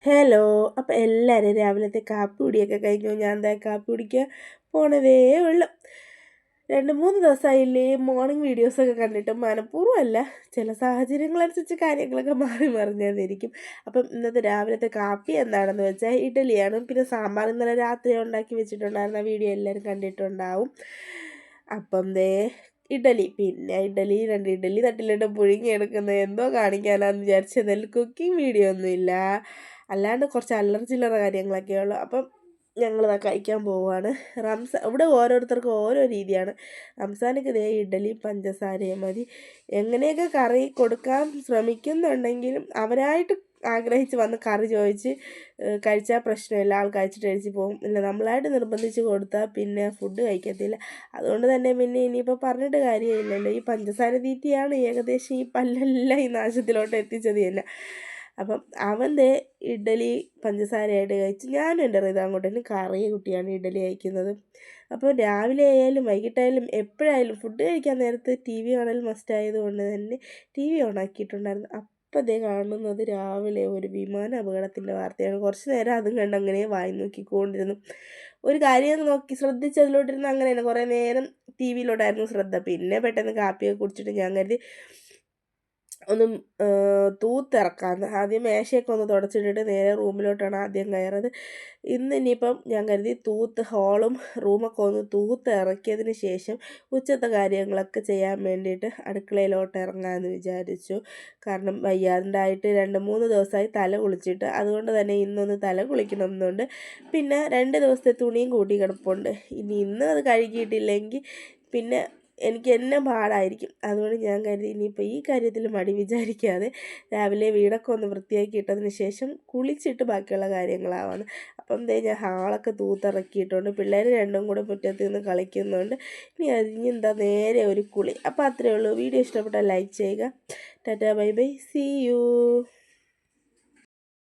Hello. അപ്പോൾ എല്ലാവരും രാവിലത്തെ കാപ്പി കുടിയൊക്കെ കഴിഞ്ഞു. ഞാൻ എന്താ കാപ്പി കുടിക്കാൻ പോണതേ ഉള്ളു. 2-3 ദിവസമായില്ലേ മോർണിംഗ് വീഡിയോസൊക്കെ കണ്ടിട്ട്. മനഃപൂർവ്വമല്ല, ചില സാഹചര്യങ്ങളനുസരിച്ച് കാര്യങ്ങളൊക്കെ മാറി മറിഞ്ഞാന്നിരിക്കും. അപ്പം ഇന്നത്തെ രാവിലത്തെ കാപ്പി എന്താണെന്ന് വെച്ചാൽ ഇഡ്ഡലിയാണ്. പിന്നെ സാമ്പാർ ഇന്നലെ രാത്രി ഉണ്ടാക്കി വെച്ചിട്ടുണ്ടായിരുന്ന വീഡിയോ എല്ലാവരും കണ്ടിട്ടുണ്ടാവും. അപ്പം ഇഡ്ഡലി, പിന്നെ ഇഡ്ഡലി 2 ഇഡ്ഡലി തട്ടിലിട്ട് പുഴുങ്ങിയെടുക്കുന്നത് എന്തോ കാണിക്കാനാന്ന് വിചാരിച്ചു. എന്തായാലും കുക്കിംഗ് വീഡിയോ ഒന്നുമില്ല, അല്ലാണ്ട് കുറച്ച് അല്ലറ കാര്യങ്ങളൊക്കെ ഉള്ളു. അപ്പം ഞങ്ങളിതാ കഴിക്കാൻ പോവുകയാണ്. ഇവിടെ ഓരോരുത്തർക്കും ഓരോ രീതിയാണ്. റംസാനക്ക് ഇഡ്ഡലിയും പഞ്ചസാരയും മതി. എങ്ങനെയൊക്കെ കറി കൊടുക്കാൻ ശ്രമിക്കുന്നുണ്ടെങ്കിലും അവരായിട്ട് ആഗ്രഹിച്ച് വന്ന് കറി ചോദിച്ച് കഴിച്ചാൽ പ്രശ്നമില്ല, ആൾ കഴിച്ചിട്ട് കഴിച്ച് പോകും. ഇല്ല, നമ്മളായിട്ട് നിർബന്ധിച്ച് കൊടുത്താൽ പിന്നെ ഫുഡ് കഴിക്കത്തില്ല. അതുകൊണ്ട് തന്നെ പിന്നെ ഇനിയിപ്പോൾ പറഞ്ഞിട്ട് കാര്യമില്ലല്ലോ. ഈ പഞ്ചസാര തീറ്റിയാണ് ഏകദേശം ഈ പല്ലെല്ലാം ഈ നാശത്തിലോട്ട് എത്തിച്ചത് തന്നെ. അപ്പം അവൻ ഇഡ്ഡലി പഞ്ചസാരയായിട്ട് കഴിച്ച്, ഞാനും എൻ്റെ റിത അങ്ങോട്ടേലും കറി കുട്ടിയാണ് ഇഡ്ഡലി കഴിക്കുന്നത്. അപ്പോൾ രാവിലെ ആയാലും വൈകിട്ടായാലും എപ്പോഴായാലും ഫുഡ് കഴിക്കാൻ നേരത്ത് TV കാണൽ മസ്റ്റായതുകൊണ്ട് തന്നെ TV ഓണാക്കിയിട്ടുണ്ടായിരുന്നു. അപ്പം കാണുന്നത് രാവിലെ ഒരു വിമാന അപകടത്തിൻ്റെ വാർത്തയാണ്. കുറച്ച് നേരം അതും കണ്ട് അങ്ങനെ വായി നോക്കിക്കൊണ്ടിരുന്നു. ഒരു കാര്യം നോക്കി ശ്രദ്ധിച്ചതിലോട്ടിരുന്ന് അങ്ങനെ തന്നെ കുറേ നേരം TV-യിലോട്ടായിരുന്നു ശ്രദ്ധ. പിന്നെ പെട്ടെന്ന് കാപ്പിയൊക്കെ കുടിച്ചിട്ട് ഞാൻ കരുതി ഒന്ന് തൂത്തിറക്കാമെന്ന്. ആദ്യം മേശയൊക്കെ ഒന്ന് തുടച്ചിട്ടിട്ട് നേരെ റൂമിലോട്ടാണ് ആദ്യം കയറത്. ഇനിയിപ്പം ഞാൻ കരുതി ഹോളും റൂമൊക്കെ ഒന്ന് തൂത്തിറക്കിയതിന് ശേഷം ഉച്ചത്തെ കാര്യങ്ങളൊക്കെ ചെയ്യാൻ വേണ്ടിയിട്ട് അടുക്കളയിലോട്ട് ഇറങ്ങാമെന്ന് വിചാരിച്ചു. കാരണം വയ്യാണ്ടായിട്ട് 2-3 ദിവസമായി തല കുളിച്ചിട്ട്. അതുകൊണ്ട് തന്നെ ഇന്നൊന്ന് തല കുളിക്കണമെന്നുണ്ട്. പിന്നെ 2 ദിവസത്തെ തുണിയും കൂട്ടി കിടപ്പുണ്ട്. ഇന്ന് അത് കഴുകിയിട്ടില്ലെങ്കിൽ പിന്നെ എനിക്ക് എന്നെ പാടായിരിക്കും. അതുകൊണ്ട് ഞാൻ കരുതി ഇനിയിപ്പോൾ ഈ കാര്യത്തിൽ മടി വിചാരിക്കാതെ രാവിലെ വീടൊക്കെ ഒന്ന് വൃത്തിയാക്കി ഇട്ടതിന് ശേഷം കുളിച്ചിട്ട് ബാക്കിയുള്ള കാര്യങ്ങളാവാണ്. അപ്പം ഞാൻ ഹാളൊക്കെ തൂത്തിറക്കിയിട്ടുണ്ട്. പിള്ളേർ രണ്ടും കൂടെ മുറ്റത്ത് നിന്ന് കളിക്കുന്നുണ്ട്. ഇനി നേരെ ഒരു കുളി. അപ്പോൾ അത്രയേ ഉള്ളൂ. വീഡിയോ ഇഷ്ടപ്പെട്ടാൽ ലൈക്ക് ചെയ്യുക. Tata bye bye, see U.